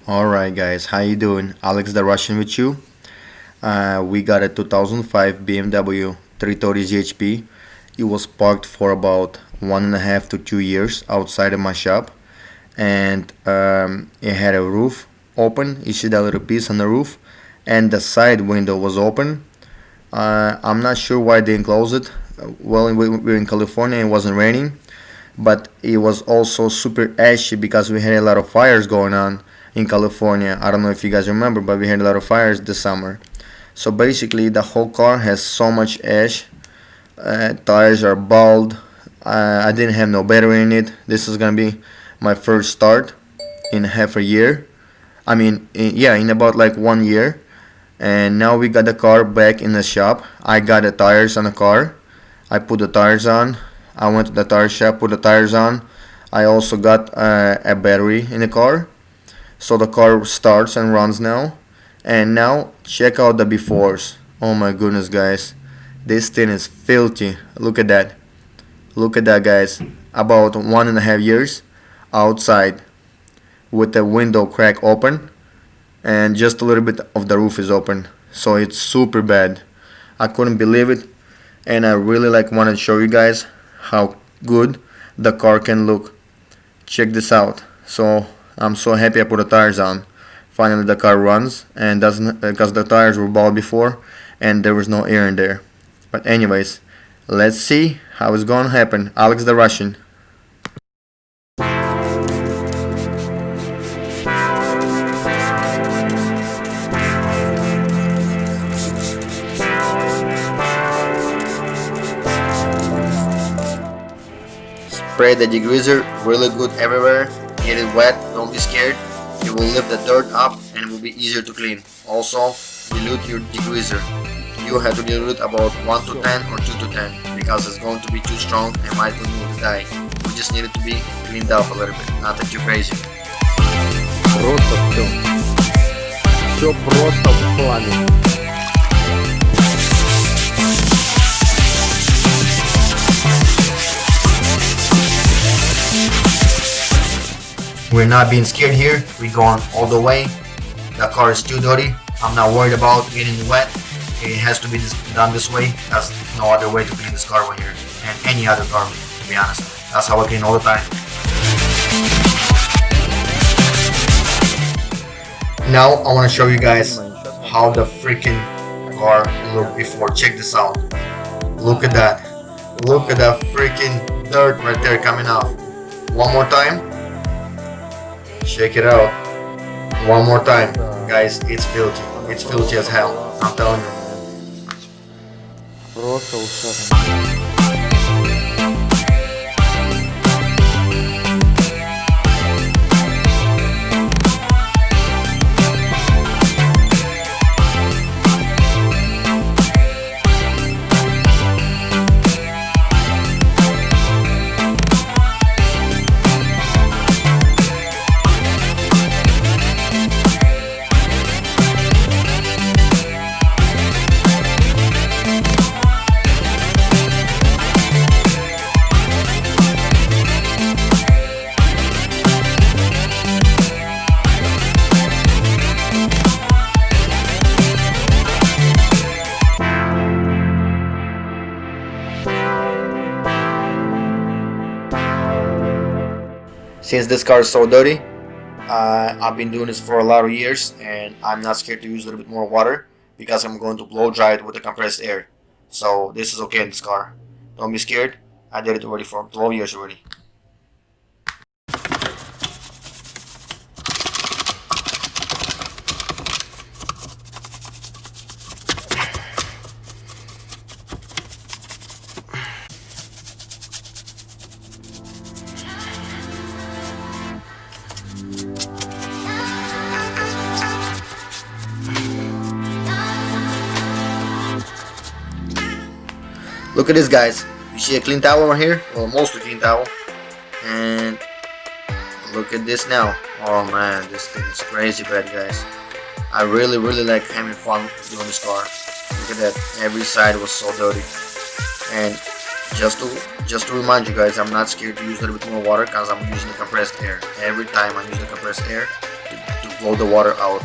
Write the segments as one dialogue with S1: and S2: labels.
S1: Alright guys, how you doing? Alex the Russian with you. We got a 2005 BMW 330 ZHP. It was parked for about 1.5 to 2 years outside of my shop, and it had a roof open. You see that little piece on the roof, and the side window was open. I'm not sure why they didn't close it. Well, we're in California, it wasn't raining, but it was also super ashy because we had a lot of fires going on in California. I don't know if you guys remember, but we had a lot of fires this summer. So basically, the whole car has so much ash. Tires are bald. I didn't have no battery in it. This is gonna be my first start in half a year. I mean, in about like 1 year. And now we got the car back in the shop. I got the tires on the car. I put the tires on. I went to the tire shop, put the tires on. I also got a battery in the car. So the car starts and runs now. And now check out the befores. Oh my goodness, guys. This thing is filthy. Look at that. Look at that, guys. About 1.5 years outside with the window crack open, and just a little bit of the roof is open. So it's super bad. I couldn't believe it, and I really wanted to show you guys how good the car can look. Check this out. So I'm so happy I put the tires on. Finally the car runs and doesn't, because the tires were bald before and there was no air in there. But anyways, let's see how it's gonna happen. Alex the Russian. Spray the degreaser really good everywhere. Get it wet, don't be scared. It will lift the dirt up and it will be easier to clean. Also, dilute your degreaser. You have to dilute about 1 to 10 or 2 to 10 because it's going to be too strong and might remove the dye. We just need it to be cleaned up a little bit, nothing too crazy.
S2: Просто все просто в плане.
S1: We're not being scared here. We're going all the way. The car is too dirty. I'm not worried about getting wet. It has to be done this way. There's no other way to clean this car over here. And any other car, to be honest. That's how I clean all the time. Now I want to show you guys how the freaking car looked before. Check this out. Look at that. Look at that freaking dirt right there coming off. One more time. Check it out. One more time. Guys, it's filthy. It's filthy as hell. I'm telling you.
S2: Просто ужасно.
S1: Since this car is so dirty, I've been doing this for a lot of years, and I'm not scared to use a little bit more water because I'm going to blow dry it with the compressed air. So this is okay in this car. Don't be scared. I did it already for 12 years already. Look at this, guys. You see a clean towel over here? Well, mostly clean towel. And look at this now. Oh man, this thing is crazy bad, guys. I really like having fun doing this car. Look at that. Every side was so dirty. And just to remind you guys, I'm not scared to use a little bit more water because I'm using the compressed air. Every time I'm using the compressed air to blow the water out.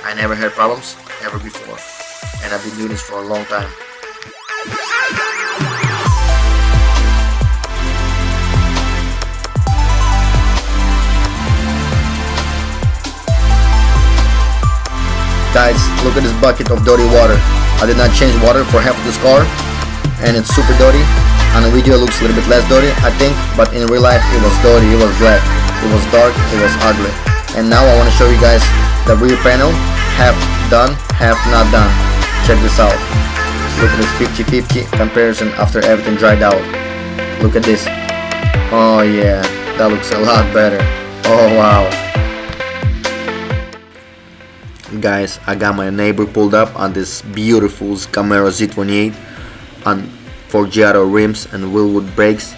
S1: I never had problems ever before, and I've been doing this for a long time. Guys, look at this bucket of dirty water. I did not change water for half of this car, and it's super dirty. On the video it looks a little bit less dirty, I think, but in real life it was dirty, it was black, it was dark, it was ugly. And now I want to show you guys the rear panel, half done, half not done. Check this out. Look at this 50-50 comparison after everything dried out. Look at this. Oh yeah, that looks a lot better. Oh wow. Guys, I got my neighbor pulled up on this beautiful Camaro Z28 on Forgiato rims and Willwood brakes.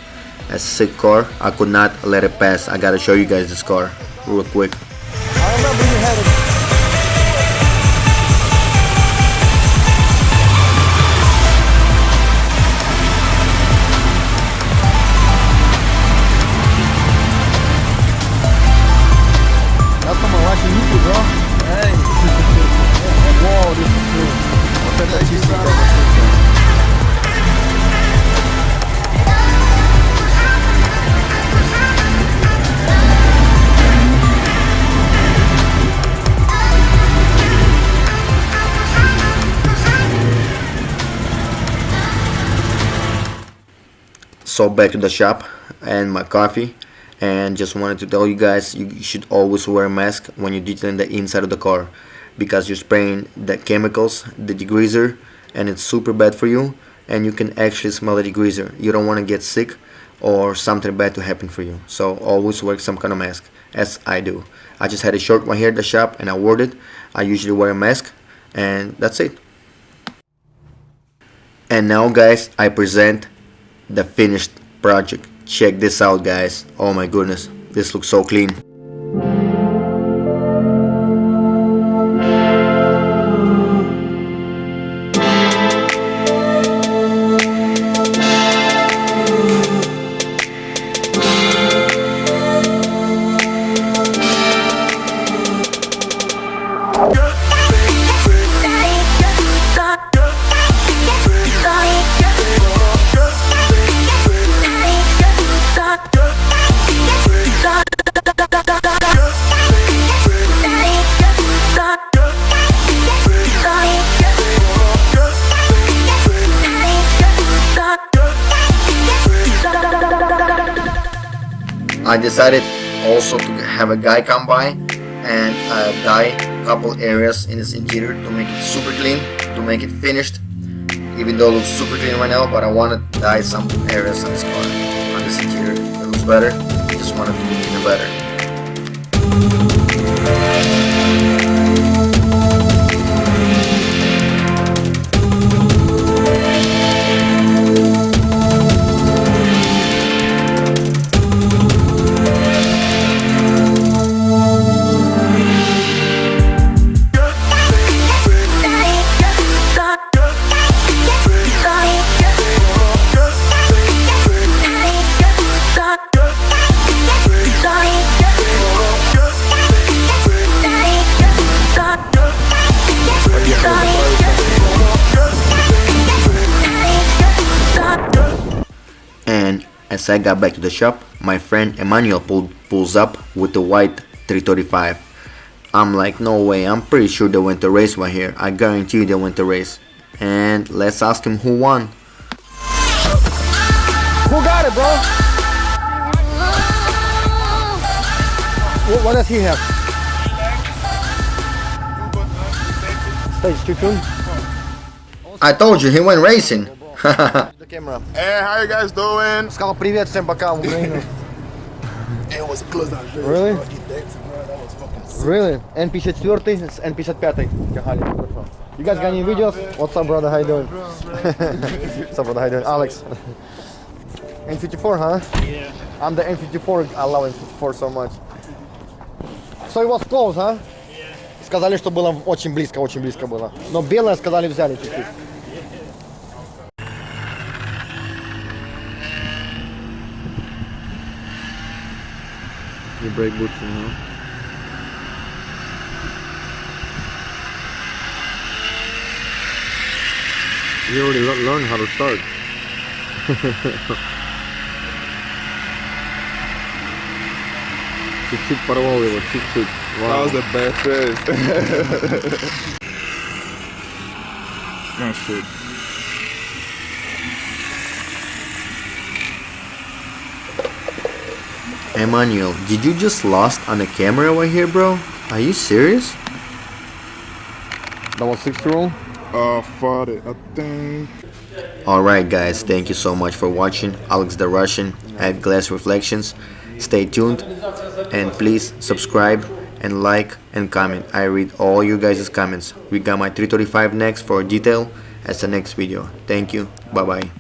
S1: A sick car. I could not let it pass. I gotta show you guys this car real quick.
S2: I remember you had it. That's from watching YouTube, bro. Hey. Wow, this is cool. Вот это чисто.
S1: So back to the shop and my coffee, and just wanted to tell you guys you should always wear a mask when you're detailing the inside of the car, because you're spraying the chemicals, the degreaser, and it's super bad for you, and you can actually smell the degreaser. You don't want to get sick or something bad to happen for you, so always wear some kind of mask, as I do. I just had a short one here at the shop and I wore it. I usually wear a mask, and that's it. And now guys, I present the finished project. Check this out guys. Oh my goodness, this looks so clean. I decided also to have a guy come by and dye a couple areas in this interior to make it super clean, to make it finished, even though it looks super clean right now, but I want to dye some areas on this car, on this interior. It looks better, just want it to look even better. And as I got back to the shop, my friend Emmanuel pulls up with the white 335. I'm like, no way, I'm pretty sure they went to race right here. I guarantee you they went to race. And let's ask him who won.
S2: Who got it, bro? What does he have? Stage 2 tune?
S1: I told you, he went racing.
S2: The camera.
S3: Hey, how you guys doing?
S2: Сказал привет всем пока в Украину.
S3: It was close out.
S2: Really?
S3: That was fucking sick.
S2: Really? N54 с N55 тягали. You guys got any videos? What's up, brother? How you doing? What's up, brother? How you doing? Alex. N54, huh?
S4: Yeah.
S2: I'm the N54. I love N54 so much. So it was close, huh?
S4: Yeah.
S2: Сказали, что было очень близко было. Но белое, сказали, взяли чуть-чуть.
S1: You break boots, huh?
S2: You already learned how to start. Чуть-чуть порвал его, чуть-чуть.
S3: That was the best race. Oh shit.
S1: Emmanuel, did you just lost on the camera right here, bro? Are you serious?
S2: That was 6-roll.
S3: Fought it, I think.
S1: Alright guys, thank you so much for watching. Alex the Russian at Glass Reflections. Stay tuned and please subscribe and like and comment. I read all you guys' comments. We got my 335 next for detail as the next video. Thank you. Bye bye.